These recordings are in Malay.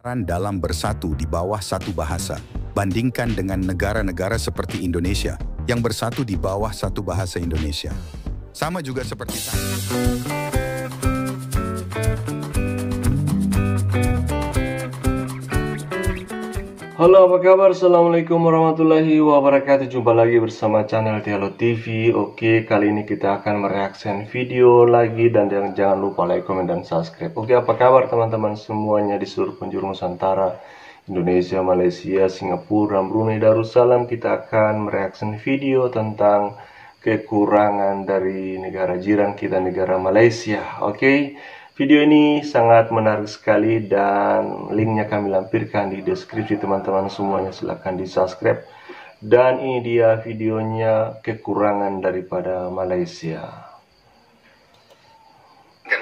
dalam bersatu di bawah satu bahasa. Bandingkan dengan negara-negara seperti Indonesia yang bersatu di bawah satu bahasa Indonesia. Sama juga seperti Halo, apa kabar? Assalamualaikum warahmatullahi wabarakatuh. Jumpa lagi bersama channel Dialog TV. Oke, kali ini kita akan mereaction video lagi. Dan jangan lupa like, komen, dan subscribe. Oke, apa kabar teman-teman semuanya di seluruh penjuru Nusantara, Indonesia, Malaysia, Singapura, Brunei Darussalam. Kita akan mereaction video tentang kekurangan dari negara jiran kita, negara Malaysia. Oke, video ini sangat menarik sekali dan linknya kami lampirkan di deskripsi teman-teman semuanya. Silahkan di subscribe. Dan ini dia videonya, kekurangan daripada Malaysia.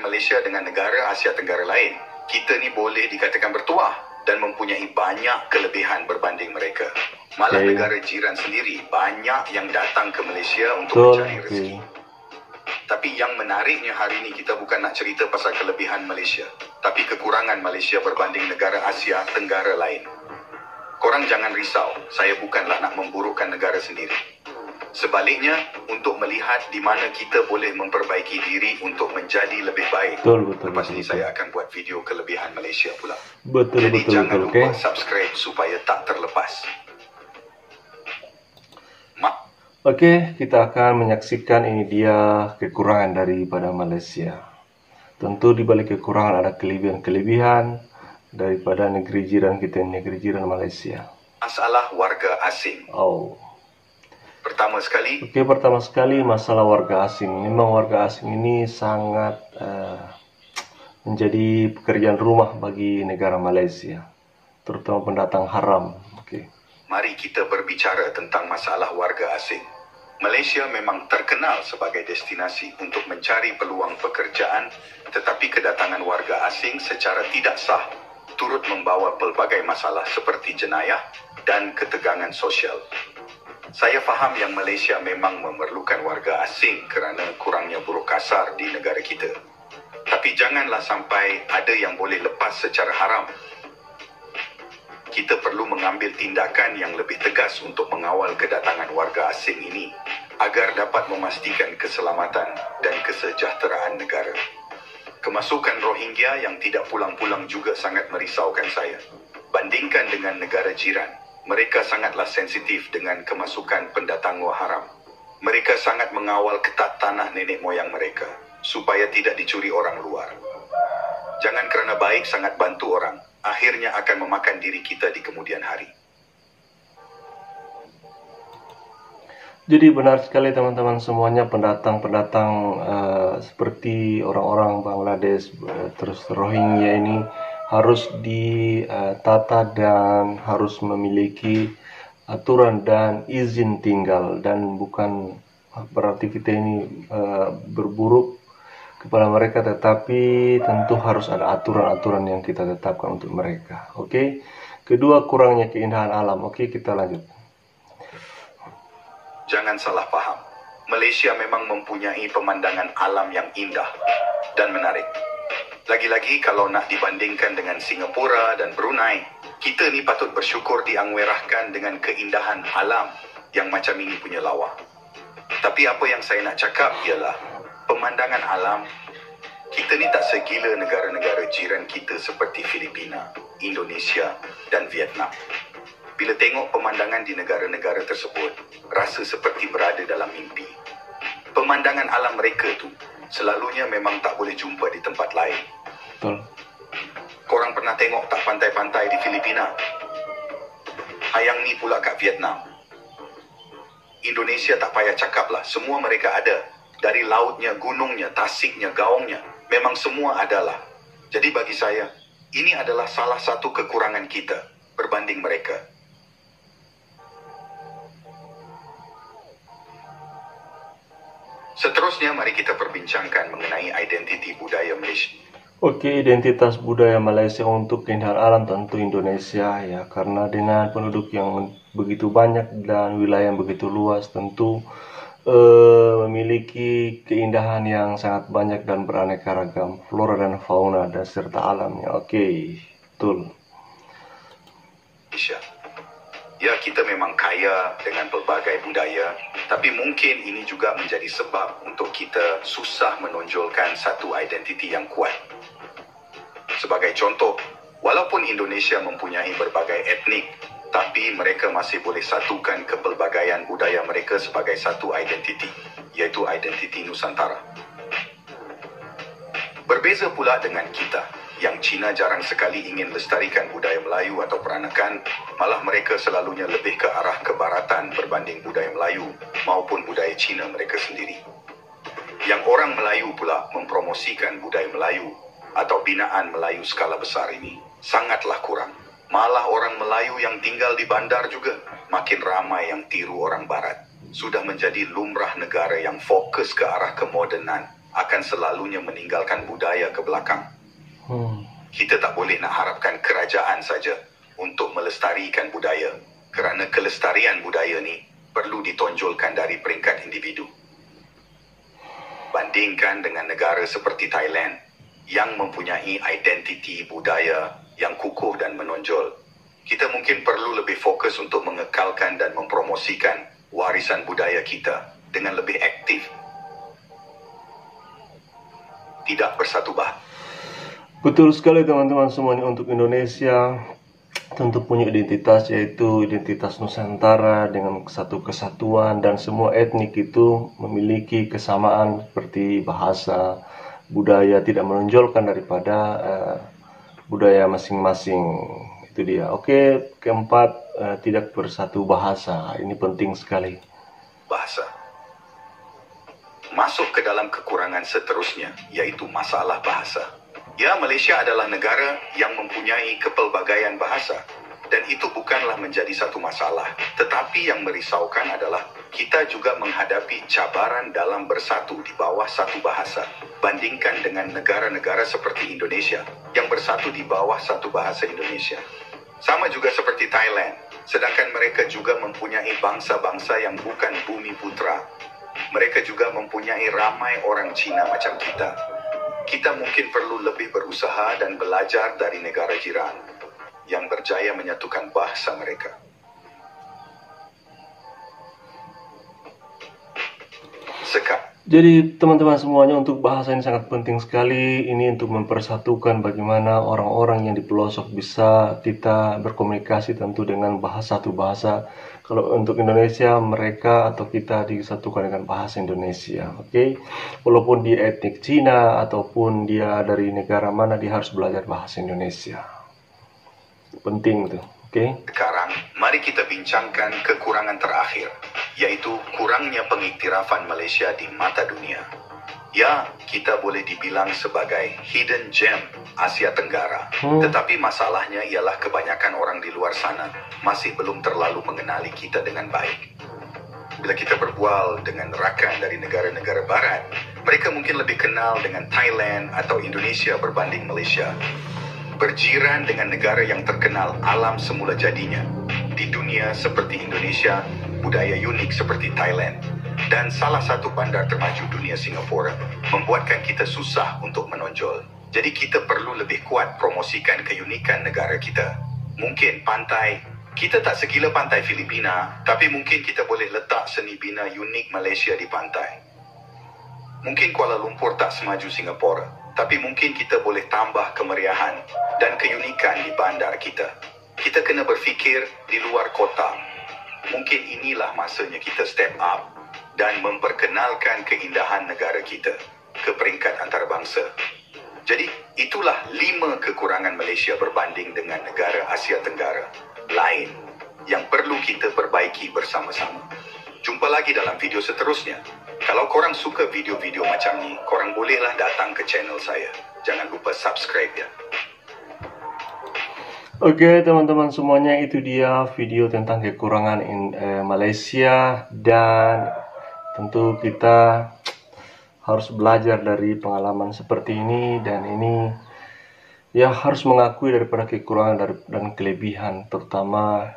Malaysia dengan negara Asia Tenggara lain, kita ni boleh dikatakan bertuah dan mempunyai banyak kelebihan berbanding mereka. Malah negara jiran sendiri banyak yang datang ke Malaysia untuk mencari rezeki. Tapi yang menariknya hari ini kita bukan nak cerita pasal kelebihan Malaysia, tapi kekurangan Malaysia berbanding negara Asia Tenggara lain. Korang jangan risau, saya bukanlah nak memburukkan negara sendiri. Sebaliknya, untuk melihat di mana kita boleh memperbaiki diri untuk menjadi lebih baik. Lepas ini saya akan buat video kelebihan Malaysia pula. Jadi jangan lupa subscribe supaya tak terlepas. Oke, kita akan menyaksikan ini dia kekurangan daripada Malaysia. Tentu di balik kekurangan ada kelebihan-kelebihan daripada negeri jiran kita, negeri jiran Malaysia. Masalah warga asing. Pertama sekali masalah warga asing. Memang warga asing ini sangat menjadi pekerjaan rumah bagi negara Malaysia, terutama pendatang haram. Mari kita berbicara tentang masalah warga asing. Malaysia memang terkenal sebagai destinasi untuk mencari peluang pekerjaan, tetapi kedatangan warga asing secara tidak sah turut membawa pelbagai masalah seperti jenayah dan ketegangan sosial. Saya faham yang Malaysia memang memerlukan warga asing kerana kurangnya buruh kasar di negara kita. Tapi janganlah sampai ada yang boleh lepas secara haram. Kita perlu mengambil tindakan yang lebih tegas untuk mengawal kedatangan warga asing ini agar dapat memastikan keselamatan dan kesejahteraan negara. Kemasukan Rohingya yang tidak pulang-pulang juga sangat merisaukan saya. Bandingkan dengan negara jiran, mereka sangatlah sensitif dengan kemasukan pendatang haram. Mereka sangat mengawal ketat tanah nenek moyang mereka supaya tidak dicuri orang luar. Jangan kerana baik sangat bantu orang, akhirnya akan memakan diri kita di kemudian hari. Jadi benar sekali teman-teman semuanya, pendatang-pendatang seperti orang-orang Bangladesh, terus Rohingya ini harus ditata dan harus memiliki aturan dan izin tinggal, dan bukan berarti kita ini berburuk kepada mereka, tetapi tentu harus ada aturan-aturan yang kita tetapkan untuk mereka. Oke. Kedua, kurangnya keindahan alam. Oke, kita lanjut. Jangan salah paham. Malaysia memang mempunyai pemandangan alam yang indah dan menarik. Lagi-lagi kalau nak dibandingkan dengan Singapura dan Brunei, kita ni patut bersyukur diangwerahkan dengan keindahan alam yang macam ini punya lawa. Tapi apa yang saya nak cakap ialah pemandangan alam, kita ni tak segila negara-negara jiran kita seperti Filipina, Indonesia dan Vietnam. Bila tengok pemandangan di negara-negara tersebut, rasa seperti berada dalam mimpi. Pemandangan alam mereka tu selalunya memang tak boleh jumpa di tempat lain. Korang pernah tengok tak pantai-pantai di Filipina? Hayang ni pula kat Vietnam. Indonesia tak payah cakap lah, semua mereka ada. Dari lautnya, gunungnya, tasiknya, gaungnya, memang semua adalah. Jadi bagi saya, ini adalah salah satu kekurangan kita berbanding mereka. Seterusnya, mari kita perbincangkan mengenai identiti budaya Malaysia. Oke, identitas budaya Malaysia untuk keindahan alam tentu Indonesia ya, karena dengan penduduk yang begitu banyak dan wilayah yang begitu luas, tentu memiliki keindahan yang sangat banyak dan beraneka ragam, flora dan fauna dan serta alamnya. Oke, betul. Indonesia. Ya, kita memang kaya dengan pelbagai budaya, tapi mungkin ini juga menjadi sebab untuk kita susah menonjolkan satu identiti yang kuat. Sebagai contoh, walaupun Indonesia mempunyai berbagai etnik, tapi mereka masih boleh satukan kepelbagaian budaya mereka sebagai satu identiti, yaitu identiti Nusantara. Berbeza pula dengan kita, yang Cina jarang sekali ingin lestarikan budaya Melayu atau peranakan, malah mereka selalunya lebih ke arah kebaratan berbanding budaya Melayu maupun budaya Cina mereka sendiri. Yang orang Melayu pula mempromosikan budaya Melayu atau binaan Melayu skala besar ini sangatlah kurang. Malah orang Melayu yang tinggal di bandar juga makin ramai yang tiru orang Barat. Sudah menjadi lumrah negara yang fokus ke arah kemodenan akan selalunya meninggalkan budaya ke belakang. Kita tak boleh nak harapkan kerajaan saja untuk melestarikan budaya, kerana kelestarian budaya ni perlu ditonjolkan dari peringkat individu. Bandingkan dengan negara seperti Thailand yang mempunyai identiti budaya yang kukuh dan menonjol, kita mungkin perlu lebih fokus untuk mengekalkan dan mempromosikan warisan budaya kita dengan lebih aktif. Tidak bersatu bahan. Betul sekali teman-teman semuanya. Untuk Indonesia tentu punya identitas, yaitu identitas Nusantara dengan satu kesatuan, dan semua etnik itu memiliki kesamaan seperti bahasa, budaya, tidak menonjolkan daripada budaya masing-masing. Itu dia. Oke, keempat, tidak bersatu bahasa. Ini penting sekali. Bahasa masuk ke dalam kekurangan seterusnya, yaitu masalah bahasa. Ya, Malaysia adalah negara yang mempunyai kepelbagaian bahasa, dan itu bukanlah menjadi satu masalah. Tetapi yang merisaukan adalah kita juga menghadapi cabaran dalam bersatu di bawah satu bahasa. Bandingkan dengan negara-negara seperti Indonesia yang bersatu di bawah satu bahasa Indonesia. Sama juga seperti Thailand, sedangkan mereka juga mempunyai bangsa-bangsa yang bukan bumi putra. Mereka juga mempunyai ramai orang Cina macam kita. Kita mungkin perlu lebih berusaha dan belajar dari negara jiran yang berjaya menyatukan bahasa mereka. Jadi teman-teman semuanya, untuk bahasa ini sangat penting sekali. Ini untuk mempersatukan bagaimana orang-orang yang di pelosok bisa kita berkomunikasi tentu dengan satu bahasa. Kalau untuk Indonesia, mereka atau kita disatukan dengan bahasa Indonesia. Oke? Walaupun dia etnik Cina ataupun dia dari negara mana, dia harus belajar bahasa Indonesia. Penting tuh. Oke? Sekarang, mari kita bincangkan kekurangan terakhir, yaitu kurangnya pengiktirafan Malaysia di mata dunia. Ya, kita boleh dibilang sebagai hidden gem Asia Tenggara. Tetapi masalahnya ialah kebanyakan orang di luar sana masih belum terlalu mengenali kita dengan baik. Bila kita berbual dengan rakan dari negara-negara barat, mereka mungkin lebih kenal dengan Thailand atau Indonesia berbanding Malaysia. Berjiran dengan negara yang terkenal alam semula jadinya di dunia seperti Indonesia, budaya unik seperti Thailand, dan salah satu bandar termaju dunia Singapura membuatkan kita susah untuk menonjol. Jadi kita perlu lebih kuat promosikan keunikan negara kita. Mungkin pantai, kita tak segila pantai Filipina, tapi mungkin kita boleh letak seni bina unik Malaysia di pantai. Mungkin Kuala Lumpur tak semaju Singapura, tapi mungkin kita boleh tambah kemeriahan dan keunikan di bandar kita. Kita kena berfikir di luar kota. Mungkin inilah masanya kita step up dan memperkenalkan keindahan negara kita ke peringkat antarabangsa. Jadi, itulah 5 kekurangan Malaysia berbanding dengan negara Asia Tenggara lain yang perlu kita perbaiki bersama-sama. Jumpa lagi dalam video seterusnya. Kalau korang suka video-video macam ni, korang bolehlah datang ke channel saya. Jangan lupa subscribe ya. Oke teman-teman semuanya, itu dia video tentang kekurangan Malaysia, dan tentu kita harus belajar dari pengalaman seperti ini, dan ini ya harus mengakui daripada kekurangan dan kelebihan, terutama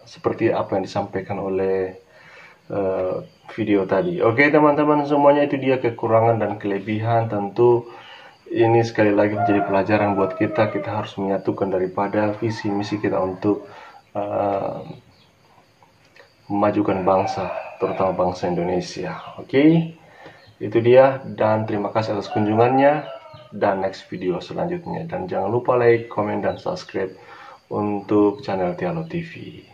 seperti apa yang disampaikan oleh video tadi. Oke teman-teman semuanya, itu dia kekurangan dan kelebihan. Tentu ini sekali lagi menjadi pelajaran buat kita. Kita harus menyatukan daripada visi misi kita untuk memajukan bangsa, terutama bangsa Indonesia. Oke, itu dia, dan terima kasih atas kunjungannya, dan next video selanjutnya. Dan jangan lupa like, komen, dan subscribe untuk channel Tialo TV.